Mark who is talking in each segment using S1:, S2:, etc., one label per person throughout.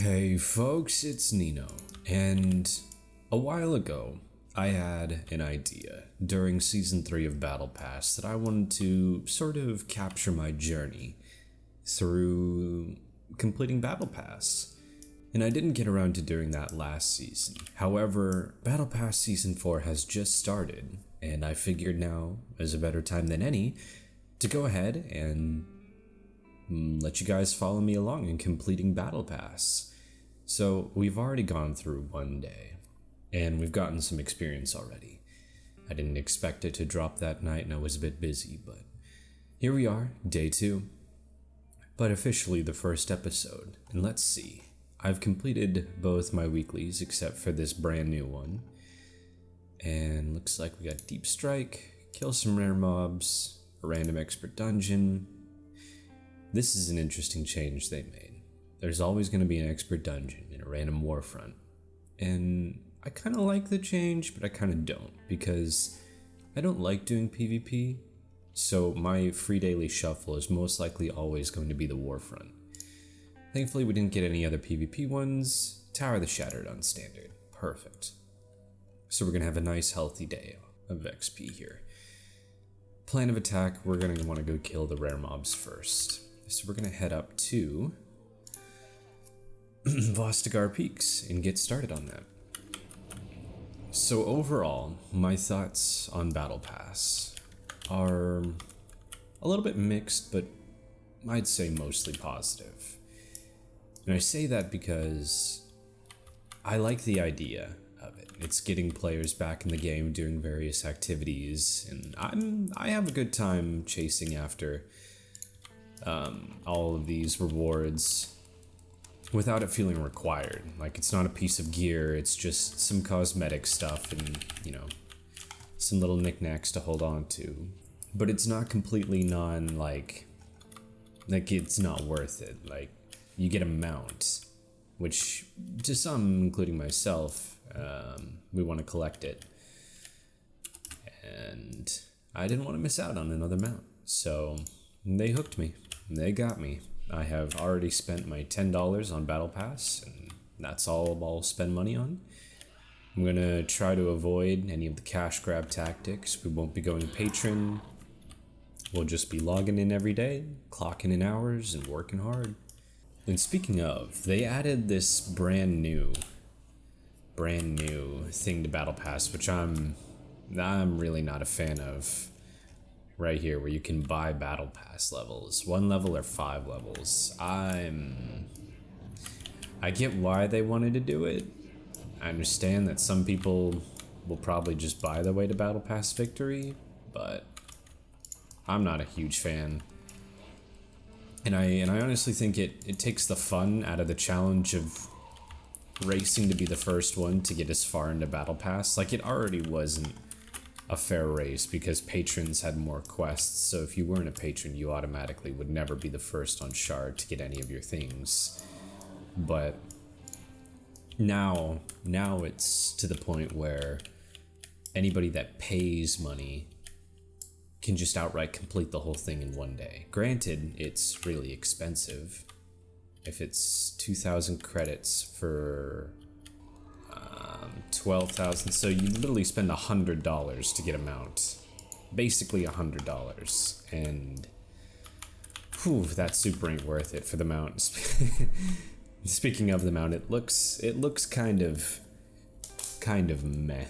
S1: Hey folks, it's Nino, and a while ago I had an idea during Season 3 of Battle Pass that I wanted to sort of capture my journey through completing Battle Pass. And I didn't get around to doing that last season. However, Battle Pass Season 4 has just started, and I figured now is a better time than any to go ahead and let you guys follow me along in completing Battle Pass. So we've already gone through one day, and we've gotten some experience already. I didn't expect it to drop that night and I was a bit busy, but here we are, day 2. But officially the first episode, and let's see. I've completed both my weeklies except for this brand new one. And looks like we got Deep Strike, kill some rare mobs, a random expert dungeon. This is an interesting change they made. There's always going to be an expert dungeon in a random warfront. And I kind of like the change, but I kind of don't, because I don't like doing PvP, so my free daily shuffle is most likely always going to be the warfront. Thankfully we didn't get any other PvP ones. Tower of the Shattered on standard. Perfect. So we're going to have a nice healthy day of XP here. Plan of attack, we're going to want to go kill the rare mobs first. So we're going to head up to Vostigar Peaks and get started on that. So overall, my thoughts on Battle Pass are a little bit mixed, but I'd say mostly positive. And I say that because I like the idea of it. It's getting players back in the game doing various activities, and I have a good time chasing after all of these rewards without it feeling required. Like, it's not a piece of gear, it's just some cosmetic stuff and, you know, some little knickknacks to hold on to. But it's not completely like it's not worth it. Like, you get a mount, which to some, including myself, we want to collect it. And I didn't want to miss out on another mount, so they hooked me. They got me. I have already spent my $10 on Battle Pass, and that's all I'll spend money on. I'm gonna try to avoid any of the cash grab tactics. We won't be going patron. We'll just be logging in every day, clocking in hours, and working hard. And speaking of, they added this brand new thing to Battle Pass, which I'm really not a fan of. Right here, where you can buy Battle Pass levels, 1 level or 5 levels. I get why they wanted to do it. I understand that some people will probably just buy their way to Battle Pass victory, but I'm not a huge fan. And I honestly think it takes the fun out of the challenge of racing to be the first one to get as far into Battle Pass. Like, it already wasn't a fair race because patrons had more quests, so if you weren't a patron, you automatically would never be the first on Shard to get any of your things. But now it's to the point where anybody that pays money can just outright complete the whole thing in one day. Granted, it's really expensive. If it's 2,000 credits for 12,000, so you literally spend $100 to get a mount. Basically $100, and whew, that super ain't worth it for the mount. Speaking of the mount, it looks kind of meh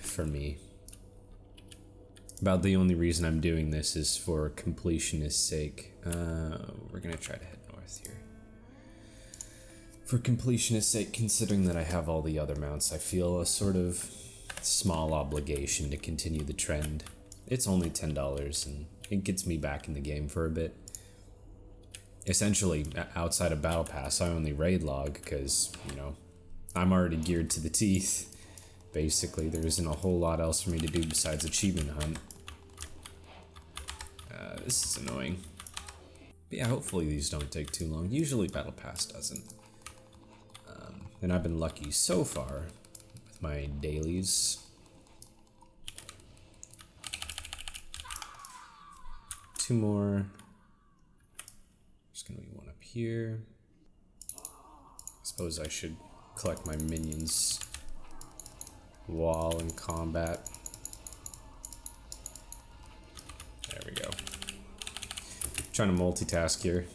S1: for me. About the only reason I'm doing this is for completionist's sake. We're gonna try to head north here. For completionist's sake, considering that I have all the other mounts, I feel a sort of small obligation to continue the trend. It's only $10 and it gets me back in the game for a bit. Essentially, outside of Battle Pass, I only raid log because, you know, I'm already geared to the teeth. Basically, there isn't a whole lot else for me to do besides achievement hunt. This is annoying. But yeah, hopefully these don't take too long. Usually Battle Pass doesn't. And I've been lucky so far with my dailies. Two more. There's gonna be one up here. Suppose I should collect my minions while in combat. There we go. Trying to multitask here.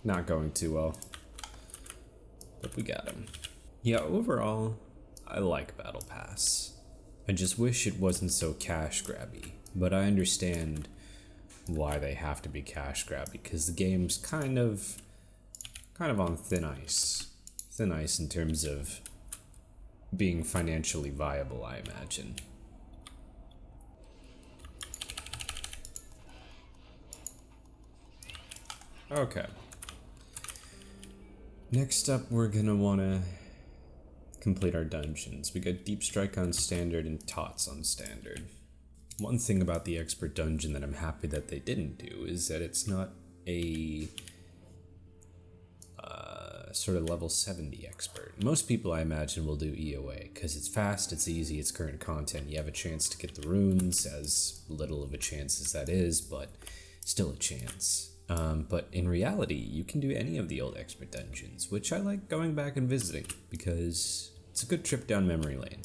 S1: Not going too well. But we got him. Yeah, overall, I like Battle Pass. I just wish it wasn't so cash grabby. But I understand why they have to be cash grabby, because the game's kind of on thin ice. Thin ice in terms of being financially viable, I imagine. Okay. Next up, we're gonna wanna complete our dungeons. We got Deep Strike on standard and Tots on standard. One thing about the expert dungeon that I'm happy that they didn't do is that it's not a sort of level 70 expert. Most people, I imagine, will do EOA because it's fast, it's easy, it's current content. You have a chance to get the runes, as little of a chance as that is, but still a chance. But in reality, you can do any of the old expert dungeons, which I like going back and visiting because it's a good trip down memory lane.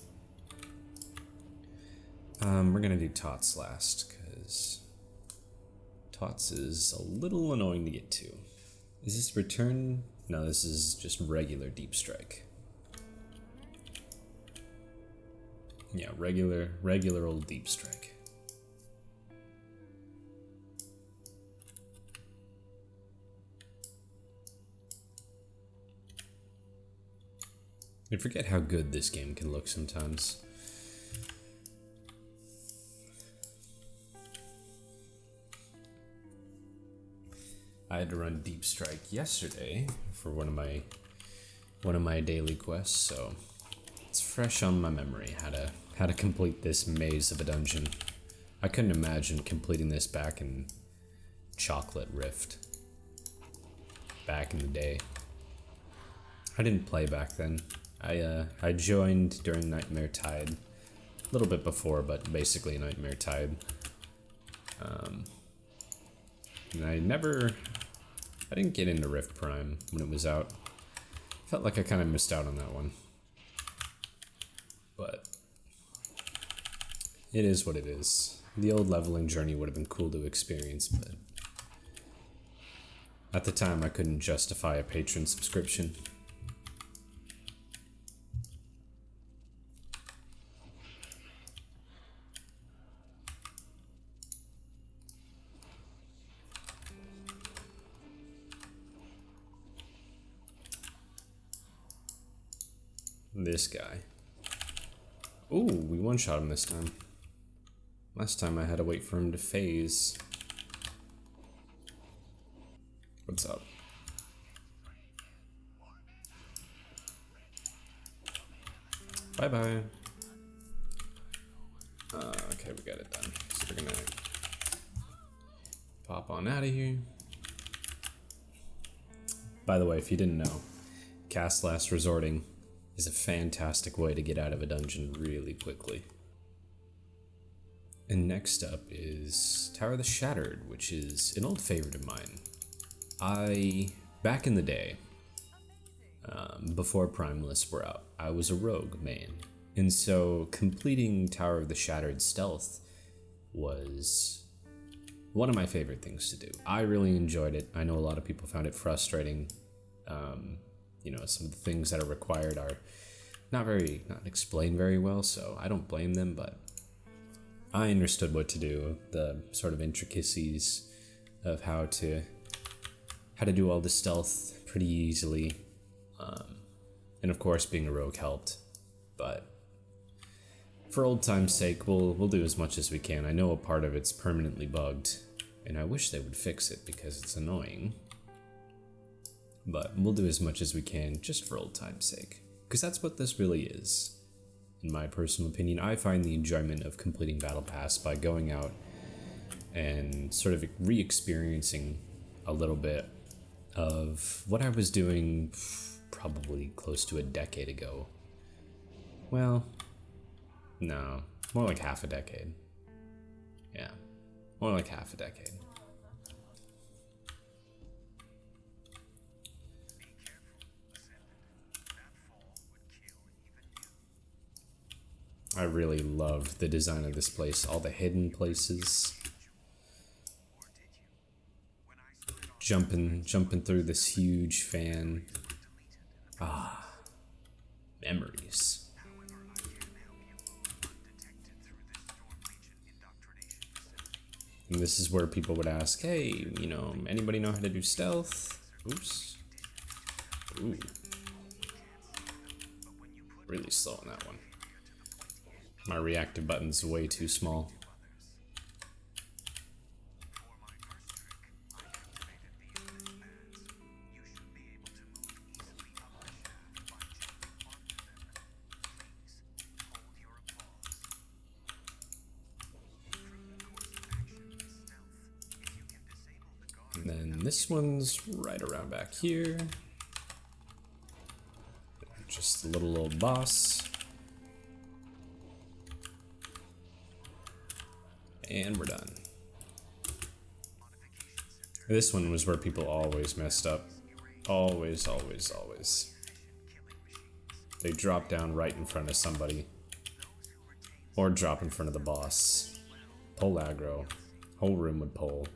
S1: We're gonna do Tots last because Tots is a little annoying to get to. Is this return? No, this is just regular Deep Strike. Yeah, regular old Deep Strike. I forget how good this game can look sometimes. I had to run Deep Strike yesterday for one of my daily quests, so it's fresh on my memory how to complete this maze of a dungeon. I couldn't imagine completing this back in Chocolate Rift. Back in the day. I didn't play back then. I joined during Nightmare Tide. A little bit before, but basically Nightmare Tide. And I didn't get into Rift Prime when it was out. Felt like I kind of missed out on that one. But it is what it is. The old leveling journey would have been cool to experience, but at the time I couldn't justify a patron subscription. This guy. Ooh, we one-shot him this time. Last time I had to wait for him to phase. What's up? Bye-bye. Okay, we got it done. So we're gonna pop on out of here. By the way, if you didn't know, Cast Last Resorting is a fantastic way to get out of a dungeon really quickly. And next up is Tower of the Shattered, which is an old favorite of mine. Back in the day, before Prime lists were out, I was a rogue main. And so completing Tower of the Shattered stealth was one of my favorite things to do. I really enjoyed it. I know a lot of people found it frustrating. You know, some of the things that are required are not explained very well, so I don't blame them, but I understood what to do, the sort of intricacies of how to do all the stealth pretty easily. And of course being a rogue helped, but for old time's sake, we'll do as much as we can. I know a part of it's permanently bugged, and I wish they would fix it because it's annoying. But we'll do as much as we can just for old time's sake. Because that's what this really is. In my personal opinion, I find the enjoyment of completing Battle Pass by going out and sort of re-experiencing a little bit of what I was doing probably close to a decade ago. Well, no, more like half a decade. Yeah, more like half a decade. I really love the design of this place, all the hidden places. Jumping through this huge fan. Ah, memories. And this is where people would ask, hey, you know, anybody know how to do stealth? Oops. Ooh. Really slow on that one. My reactive button's way too small. And then this one's right around back here. Just a little old boss. And we're done. This one was where people always messed up. Always, always, always. They drop down right in front of somebody. Or drop in front of the boss. Pull aggro. Whole room would pull.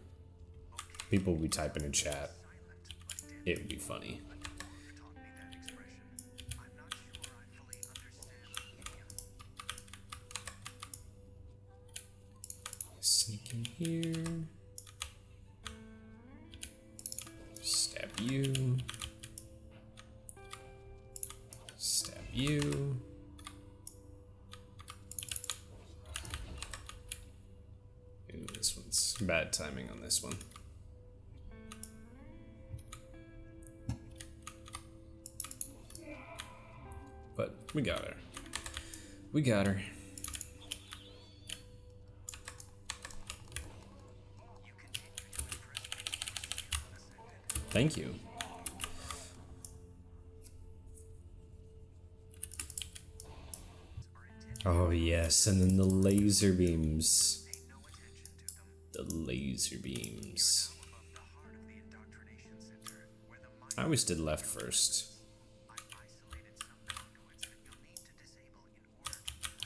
S1: People would be typing in chat. It would be funny. Sneak in here. Stab you. Stab you. Ooh, this one's bad timing on this one. But we got her. We got her. Thank you. Oh yes, and then the laser beams. The laser beams. I always did left first.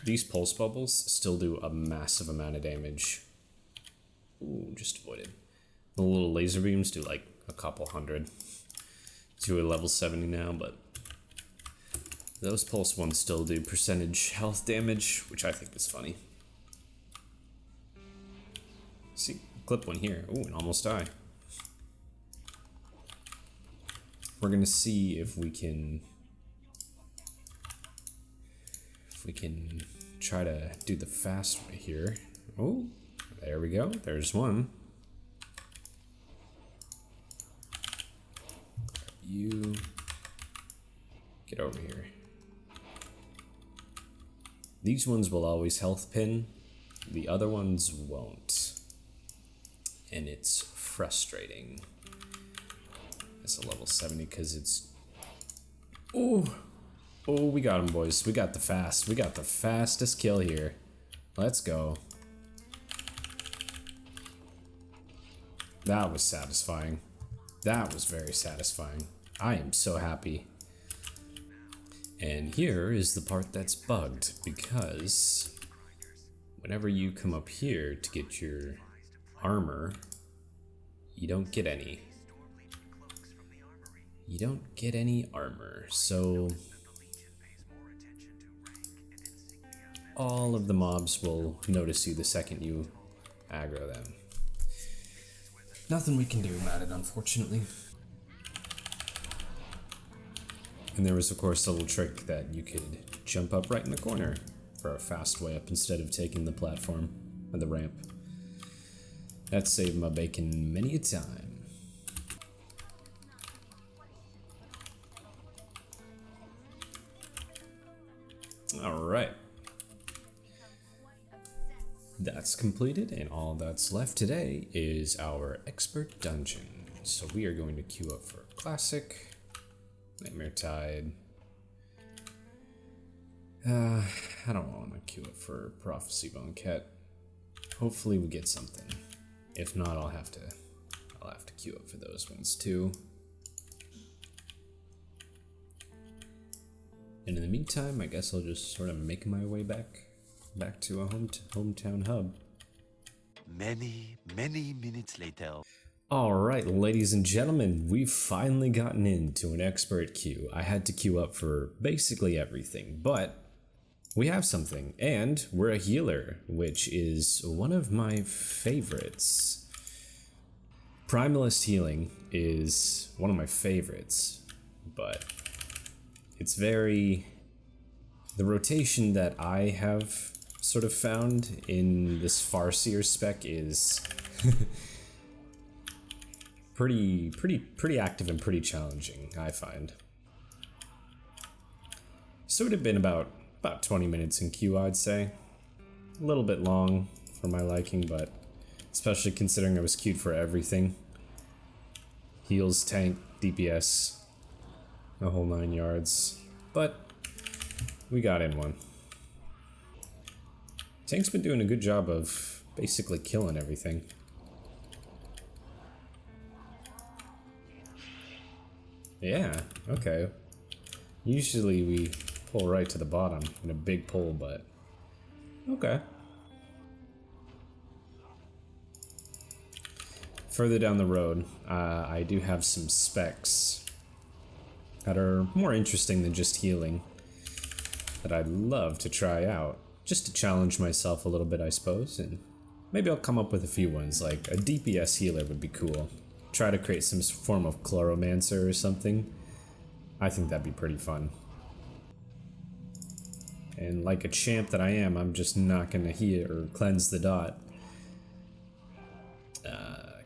S1: These pulse bubbles still do a massive amount of damage. Ooh, just avoided. The little laser beams do like a couple hundred. To a level 70 now, but those pulse ones still do percentage health damage, which I think is funny. See, clip one here. Ooh, and almost die. We're gonna see if we can try to do the fast way here. Oh, there we go. There's one. You get over here. These ones will always health pin, the other ones won't. And it's frustrating. It's a level 70 because it's... Oh, we got him, boys. We got the fast. We got the fastest kill here. Let's go. That was satisfying. That was very satisfying. I am so happy. And here is the part that's bugged, because whenever you come up here to get your armor, you don't get any. You don't get any armor, so all of the mobs will notice you the second you aggro them. Nothing we can do about it, unfortunately. And there was, of course, a little trick that you could jump up right in the corner for a fast way up instead of taking the platform or the ramp. That saved my bacon many a time. Alright. That's completed, and all that's left today is our expert dungeon. So we are going to queue up for classic. Nightmare Tide. I don't want to queue up for Prophecy Banquet. Hopefully we get something. If not, I'll have to queue up for those ones too. And in the meantime, I guess I'll just sort of make my way back Back to a hometown hub.
S2: Many minutes later.
S1: Alright, ladies and gentlemen, we've finally gotten into an expert queue. I had to queue up for basically everything, but we have something, and we're a healer, which is one of my favorites. Primalist healing is one of my favorites, but it's very... The rotation that I have sort of found in this Farseer spec is pretty active and pretty challenging, I find. So it would have been about 20 minutes in queue, I'd say. A little bit long for my liking, but especially considering I was queued for everything. Heals, tank, DPS, a whole 9 yards. But we got in one. Tank's been doing a good job of basically killing everything. Yeah, okay. Usually we pull right to the bottom in a big pull, but okay. Further down the road, I do have some specs that are more interesting than just healing that I'd love to try out, just to challenge myself a little bit, I suppose, and maybe I'll come up with a few ones, like a DPS healer would be cool. Try to create some form of chloromancer or something. I think that'd be pretty fun. And like a champ that I am, I'm just not gonna heal or cleanse the dot.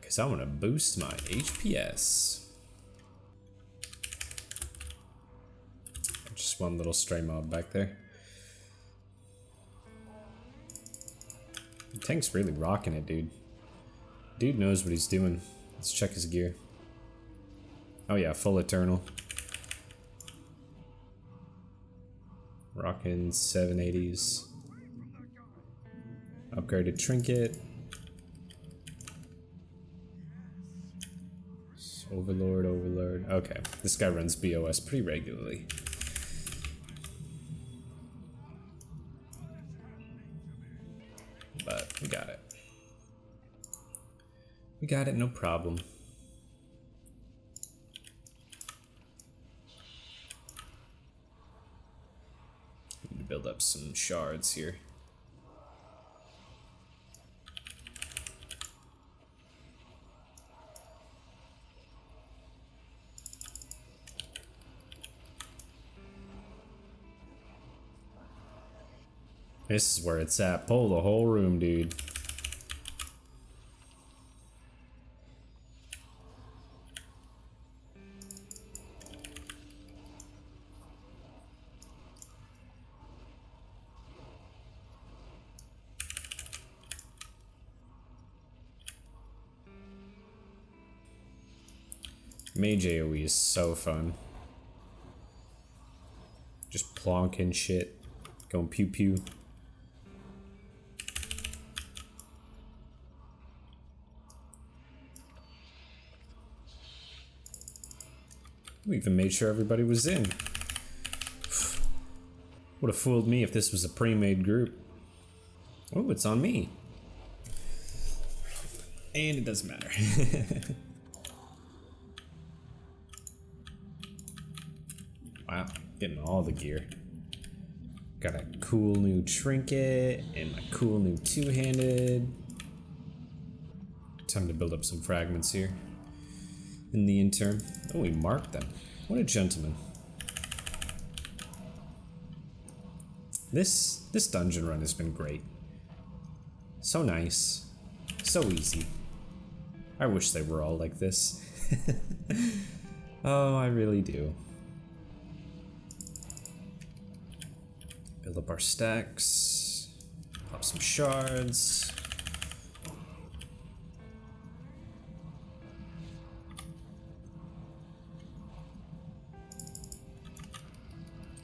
S1: Cause I wanna boost my HPS. Just one little stray mob back there. The tank's really rocking it, dude. Dude knows what he's doing. Let's check his gear. Oh yeah, full eternal. Rocking 780s. Upgraded trinket. Overlord. Okay, this guy runs BOS pretty regularly. But we got it. We got it, no problem. Need to build up some shards here. This is where it's at. Pull the whole room, dude. Mage AoE is so fun. Just plonking shit. Going pew pew. We even made sure everybody was in. Would have fooled me if this was a pre-made group. Oh, it's on me. And it doesn't matter. Wow, getting all the gear. Got a cool new trinket and my cool new two-handed. Time to build up some fragments here. In the interim. Oh, we marked them. What a gentleman. This dungeon run has been great. So nice. So easy. I wish they were all like this. Oh, I really do. Build up our stacks. Pop some shards.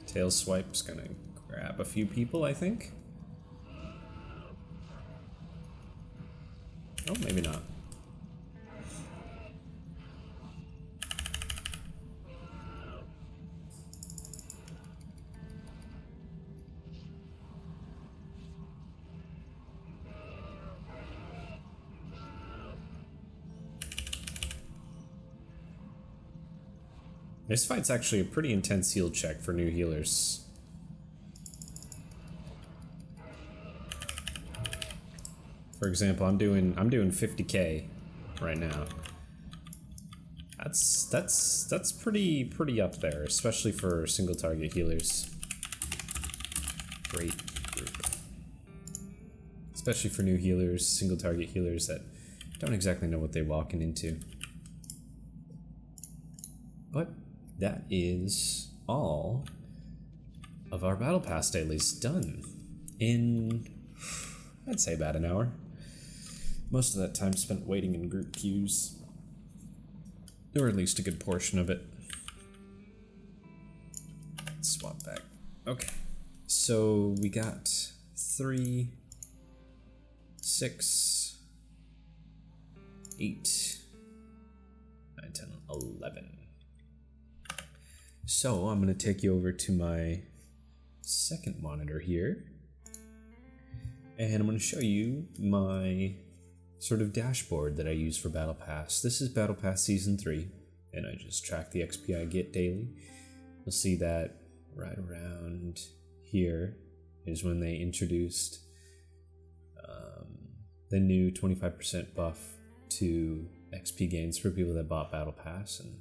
S1: Tail swipe's gonna grab a few people, I think. Oh, maybe not. This fight's actually a pretty intense heal check for new healers. For example, I'm doing 50k right now. That's pretty up there, especially for single target healers. Great group. Especially for new healers, single target healers that don't exactly know what they're walking into. But that is all of our Battle Pass dailies done in, I'd say, about an hour. Most of that time spent waiting in group queues, or at least a good portion of it. Let's swap back. Okay, so we got 3, 6, 8, 9, 10, 11. So I'm going to take you over to my second monitor here, and I'm going to show you my sort of dashboard that I use for Battle Pass. This is Battle Pass Season 3, and I just track the XP I get daily. You'll see that right around here is when they introduced the new 25% buff to XP gains for people that bought Battle Pass, and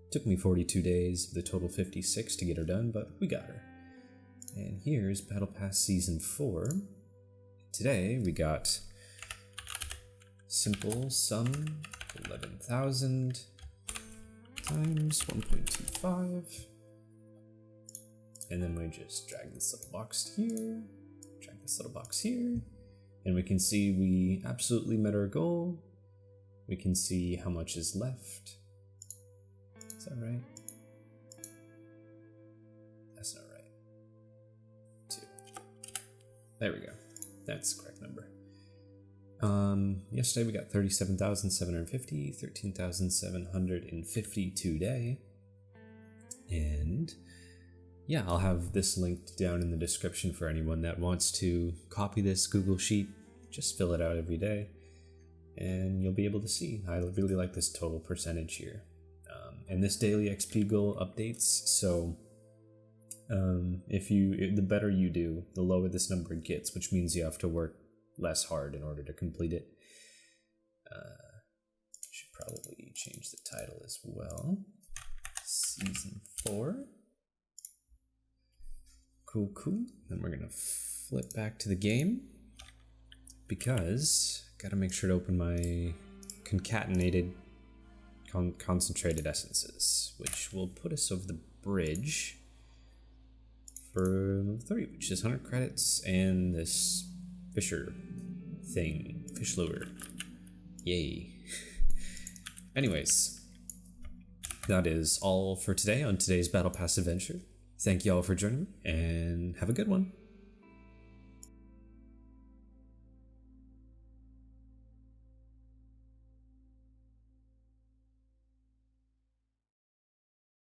S1: it took me 42 days of the total 56 to get her done, but we got her. And here's Battle Pass Season 4. Today we got simple sum 11,000 times 1.25, and then we just drag this little box here, drag this little box here, and we can see we absolutely met our goal. We can see how much is left. Is that right? That's not right. 2. There we go. That's the correct number. Yesterday we got 37,750, 13,750 today. And yeah, I'll have this linked down in the description for anyone that wants to copy this Google Sheet. Just fill it out every day and you'll be able to see. I really like this total percentage here. And this daily XP goal updates, so the better you do, the lower this number gets, which means you have to work less hard in order to complete it. Should probably change the title as well. Season 4. Cool. Then we're gonna flip back to the game because I gotta make sure to open my concatenated concentrated essences, which will put us over the bridge for level 3, which is 100 credits and this fisher thing, fish lure. Yay. Anyways, that is all for today on today's Battle Pass adventure. Thank you all for joining me and have a good one.